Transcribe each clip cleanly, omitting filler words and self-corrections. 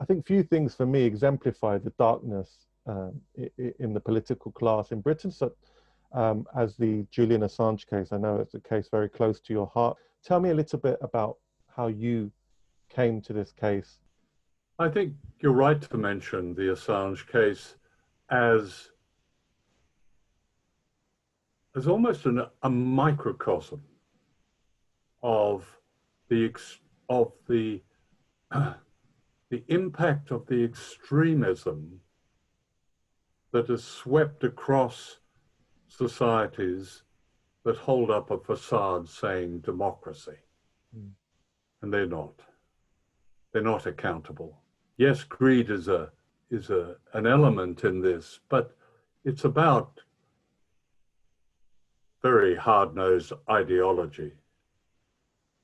I think few things for me exemplify the darkness in the political class in Britain. So, as the Julian Assange case, I know it's a case very close to your heart. Tell me a little bit about how you came to this case. I think you're right to mention the Assange case as almost a microcosm of the the impact of the extremism that has swept across societies that hold up a facade saying democracy. Mm. And they're not. They're not accountable. Yes, greed is an element in this, but it's about very hard-nosed ideology.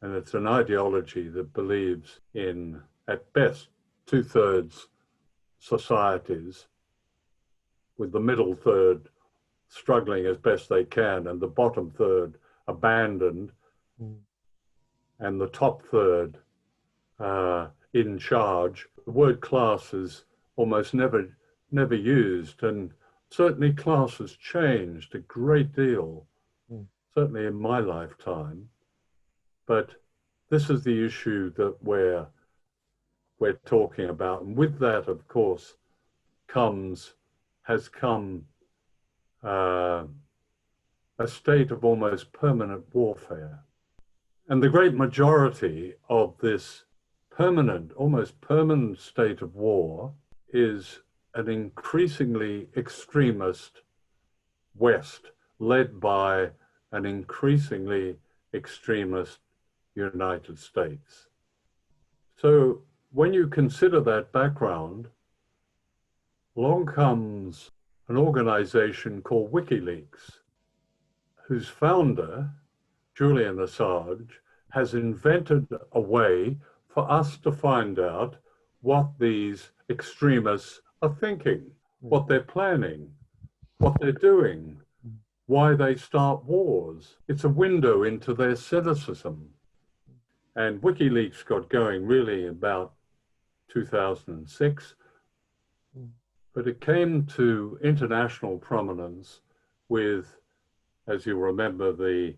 And it's an ideology that believes in, at best, 2/3 societies, with the middle third struggling as best they can, and the bottom third abandoned, and the top third in charge. The word class is almost never used, and certainly class has changed a great deal, certainly in my lifetime. But this is the issue that we're talking about. And with that, of course, has come a state of almost permanent warfare. And the great majority of this almost permanent state of war is an increasingly extremist West, led by an increasingly extremist United States. So when you consider that background, along comes an organization called Wikileaks, whose founder, Julian Assange, has invented a way for us to find out what these extremists are thinking, what they're planning, what they're doing, why they start wars. It's a window into their cynicism. And WikiLeaks got going really about 2006, but it came to international prominence with, as you remember, the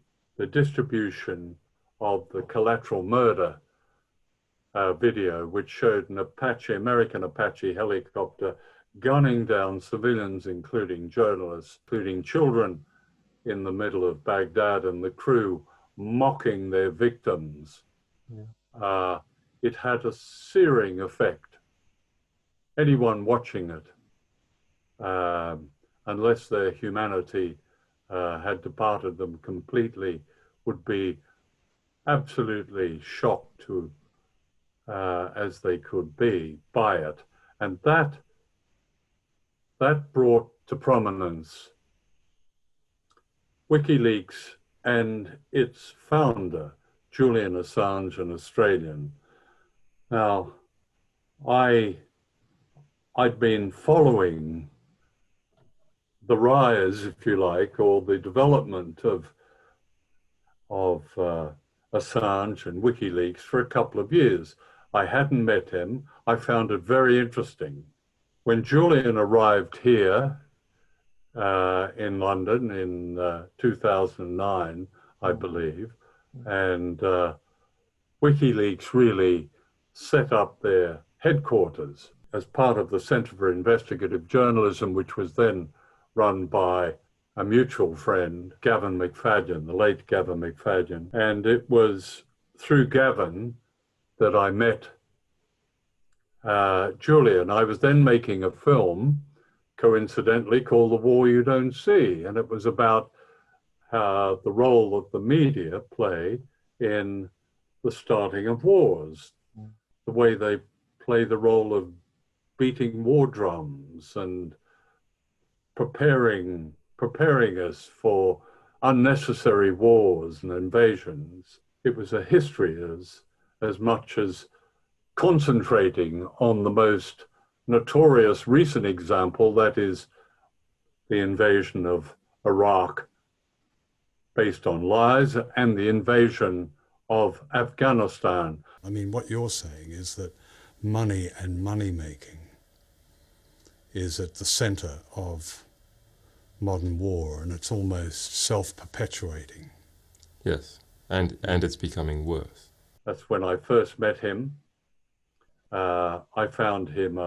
distribution of the collateral murder video, which showed an American Apache helicopter gunning down civilians, including journalists, including children, in the middle of Baghdad, and the crew mocking their victims. Yeah. It had a searing effect. Anyone watching it, unless their humanity had departed them completely, would be absolutely shocked to, as they could be, by it. And that brought to prominence WikiLeaks and its founder, Julian Assange, an Australian. Now, I'd been following the rise, if you like, or the development of Assange and WikiLeaks for a couple of years. I hadn't met him. I found it very interesting. When Julian arrived here in London in 2009, I believe, and WikiLeaks really set up their headquarters as part of the Centre for Investigative Journalism, which was then run by a mutual friend, Gavin McFadden, the late Gavin McFadden. And it was through Gavin that I met Julian. I was then making a film, coincidentally, called The War You Don't See. And it was about the role that the media play in the starting of wars, the way they play the role of beating war drums and preparing us for unnecessary wars and invasions. It was a history as much as concentrating on the most notorious recent example, that is the invasion of Iraq based on lies, and the invasion of Afghanistan. I mean, what you're saying is that money and money making is at the center of modern war, and it's almost self-perpetuating. Yes, and it's becoming worse. That's when I first met him. I found him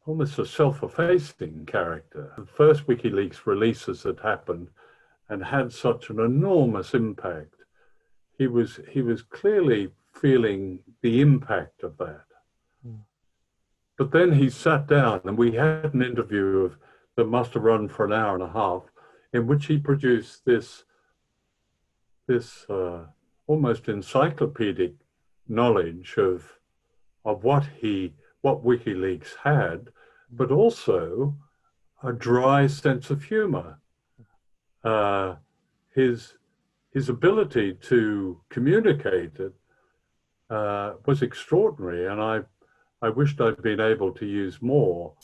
almost a self-effacing character. The first WikiLeaks releases had happened and had such an enormous impact. He was clearly feeling the impact of that. But then he sat down, and we had an interview that must have run for an hour and a half, in which he produced this almost encyclopedic knowledge of what WikiLeaks had, but also a dry sense of humor. His ability to communicate it was extraordinary, and I wished I'd been able to use more.